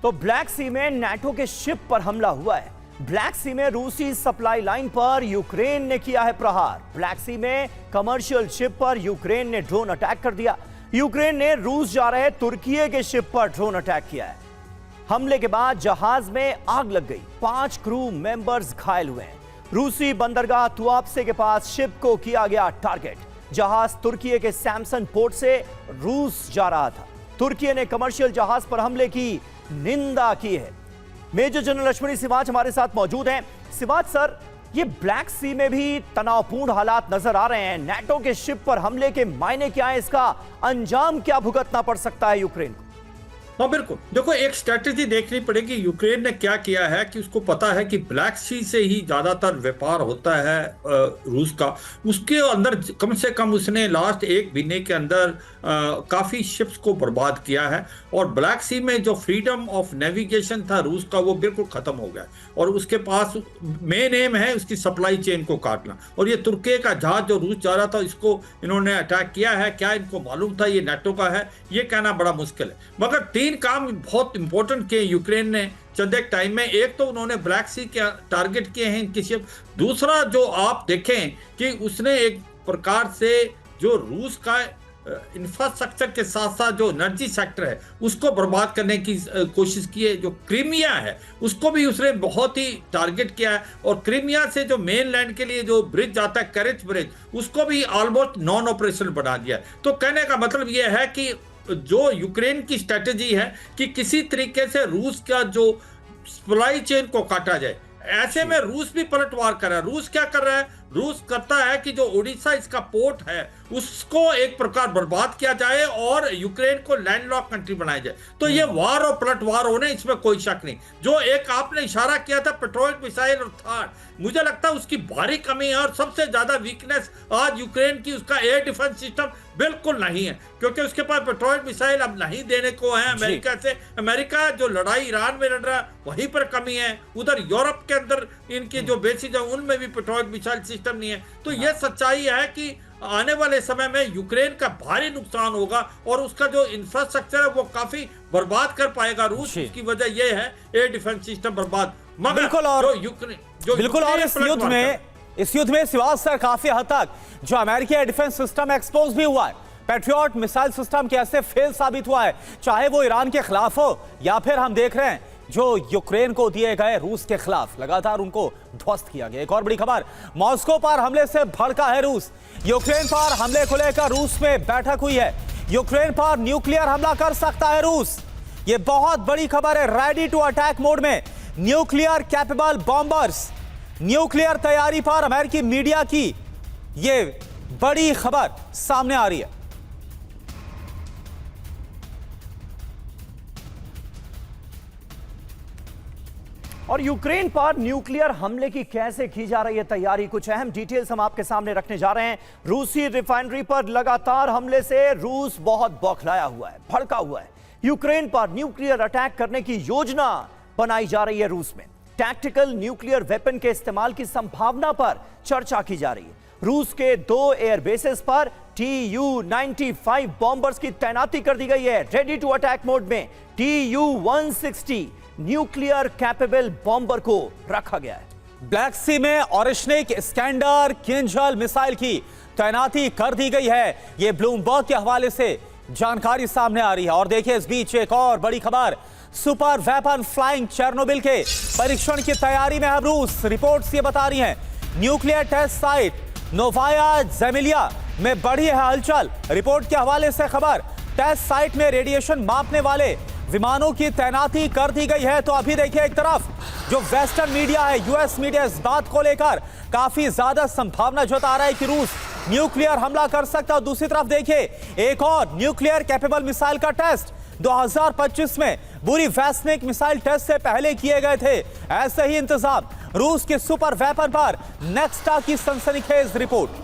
तो ब्लैक सी में नाटो के शिप पर हमला हुआ है। ब्लैक सी में रूसी सप्लाई लाइन पर यूक्रेन ने किया है प्रहार। ब्लैक सी में कमर्शियल शिप पर यूक्रेन ने ड्रोन अटैक कर दिया। यूक्रेन ने रूस जा रहे तुर्की के शिप पर ड्रोन अटैक किया है। हमले के बाद जहाज में आग लग गई, 5 क्रू मेंबर्स घायल हुए हैं। रूसी बंदरगाह तुआप्से के पास शिप को किया गया टारगेट। जहाज तुर्की के सैमसन पोर्ट से रूस जा रहा था। तुर्की ने कमर्शियल जहाज पर हमले की निंदा की है। मेजर जनरल अश्विनी सिवाच हमारे साथ मौजूद हैं। सिवाच सर, ये ब्लैक सी में भी तनावपूर्ण हालात नजर आ रहे हैं। नाटो के शिप पर हमले के मायने क्या है, इसका अंजाम क्या भुगतना पड़ सकता है यूक्रेन को? हाँ बिल्कुल, देखो एक स्ट्रैटेजी देखनी पड़ेगी। यूक्रेन ने क्या किया है कि उसको पता है कि ब्लैक सी से ही ज्यादातर व्यापार होता है रूस का। उसके अंदर कम से कम उसने लास्ट 1 महीने के अंदर काफी शिप्स को बर्बाद किया है और ब्लैक सी में जो फ्रीडम ऑफ नेविगेशन था रूस का वो बिल्कुल खत्म हो गया और उसके पास मेन एम है उसकी सप्लाई चेन को काटना। और ये तुर्की का जहाज जो रूस जा रहा था इसको इन्होंने अटैक किया है। क्या इनको मालूम था ये नाटो का है? ये कहना बड़ा मुश्किल है। मगर 3 काम बहुत इंपॉर्टेंट किए यूक्रेन ने चंद एक टाइम में। एक तो उन्होंने ब्लैक सी के टारगेट किए हैं इनकी शिप। दूसरा जो आप देखें कि उसने एक प्रकार से जो रूस का इंफ्रास्ट्रक्चर के साथ साथ जो एनर्जी सेक्टर है उसको बर्बाद करने की कोशिश की है। जो क्रीमिया है उसको भी उसने बहुत ही टारगेट किया है और क्रीमिया से जो मेन लैंड के लिए जो ब्रिज जाता है करेच ब्रिज उसको भी ऑलमोस्ट नॉन ऑपरेशनल बना दिया है। तो कहने का मतलब यह है कि जो यूक्रेन की स्ट्रेटेजी है कि किसी तरीके से रूस का जो सप्लाई चेन को काटा जाए। ऐसे में रूस भी पलटवार कर रहा है। रूस क्या कर रहा है? रूस करता है कि जो ओडिशा इसका पोर्ट है उसको एक प्रकार बर्बाद किया जाए और यूक्रेन को लैंडलॉक कंट्री बनाया जाए। तो ये वार और पलटवार होने इसमें कोई शक नहीं। जो एक आपने इशारा किया था पेट्रोल मिसाइल और थार, मुझे लगता है उसकी भारी कमी है और सबसे ज्यादा वीकनेस आज यूक्रेन की उसका एयर डिफेंस सिस्टम बिल्कुल नहीं है क्योंकि उसके पास पेट्रोल मिसाइल अब नहीं देने को है अमेरिका से। अमेरिका जो लड़ाई ईरान में लड़ रहा है वहीं पर कमी है। उधर यूरोप के अंदर इनके जो बेसिस है उनमें भी पेट्रोल मिसाइल सिस्टम नहीं है। तो यह सच्चाई है कि आने वाले समय में यूक्रेन का भारी नुकसान होगा और उसका जो इंफ्रास्ट्रक्चर है वो काफी बर्बाद कर पाएगा रूस। उसकी वजह यह है एयर डिफेंस सिस्टम बर्बाद। मगर बिल्कुल, और इस युद्ध में सिवाच सर काफी हद तक जो अमेरिकी एयर डिफेंस सिस्टम एक्सपोज भी हुआ है। पैट्रियट मिसाइल सिस्टम कैसे फेल साबित हुआ है, चाहे वो ईरान के खिलाफ हो या फिर हम देख रहे हैं जो यूक्रेन को दिए गए रूस के खिलाफ लगातार उनको ध्वस्त किया गया। एक और बड़ी खबर, मॉस्को पर हमले से भड़का है रूस। यूक्रेन पर हमले को लेकर रूस में बैठक हुई है। यूक्रेन पर न्यूक्लियर हमला कर सकता है रूस, यह बहुत बड़ी खबर है। रेडी टू अटैक मोड में न्यूक्लियर कैपेबल बॉम्बर्स, न्यूक्लियर तैयारी पर अमेरिकी मीडिया की यह बड़ी खबर सामने आ रही है। और यूक्रेन पर न्यूक्लियर हमले की कैसे की जा रही है तैयारी, कुछ अहम डिटेल्स हम आपके सामने रखने जा रहे हैं। रूसी रिफाइनरी पर लगातार हमले से रूस बहुत बौखलाया हुआ है, भड़का हुआ है। यूक्रेन पर न्यूक्लियर अटैक करने की योजना बनाई जा रही है रूस में। टैक्टिकल न्यूक्लियर वेपन के इस्तेमाल की संभावना पर चर्चा की जा रही है। रूस के 2 एयरबेसेस पर Tu-95 बॉम्बर्स की तैनाती कर दी गई है। रेडी टू अटैक मोड में Tu-160 न्यूक्लियर कैपेबल बॉम्बर को रखा गया है। ब्लैक सी में ओरेश्निक, स्कैंडर, किंजल मिसाइल की तैनाती कर दी गई है। यह ब्लूमबर्ग के हवाले से जानकारी सामने आ रही है। और देखिए इस बीच एक और बड़ी खबर, सुपर वेपन फ्लाइंग चेर्नोबिल के परीक्षण की तैयारी में है रूस। रिपोर्ट्स ये बता रही हैं न्यूक्लियर टेस्ट साइट नोवाया ज़ेमिलिया में बढ़ी है हलचल। रिपोर्ट के हवाले से खबर, टेस्ट साइट में रेडिएशन मापने वाले विमानों की तैनाती कर दी गई है। तो अभी देखिए एक तरफ जो वेस्टर्न मीडिया है, यूएस मीडिया इस बात को लेकर काफी ज्यादा संभावना जता रहा है कि रूस न्यूक्लियर हमला कर सकता है। दूसरी तरफ देखिए एक और न्यूक्लियर कैपेबल मिसाइल का टेस्ट 2025 में बुरीवेस्निक मिसाइल टेस्ट से पहले किए गए थे। ऐसे ही इंतजाम रूस के सुपर वेपन पर नेक्स्टा की सनसनीखेज रिपोर्ट।